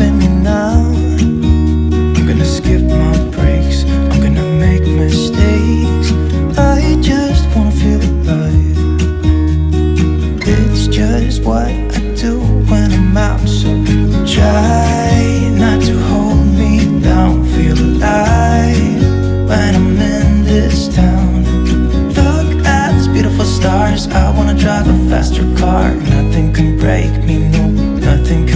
stopping me now. I'm gonna skip my breaks, I'm gonna make mistakes. I just wanna feel alive. It's just what I do when I'm out, so try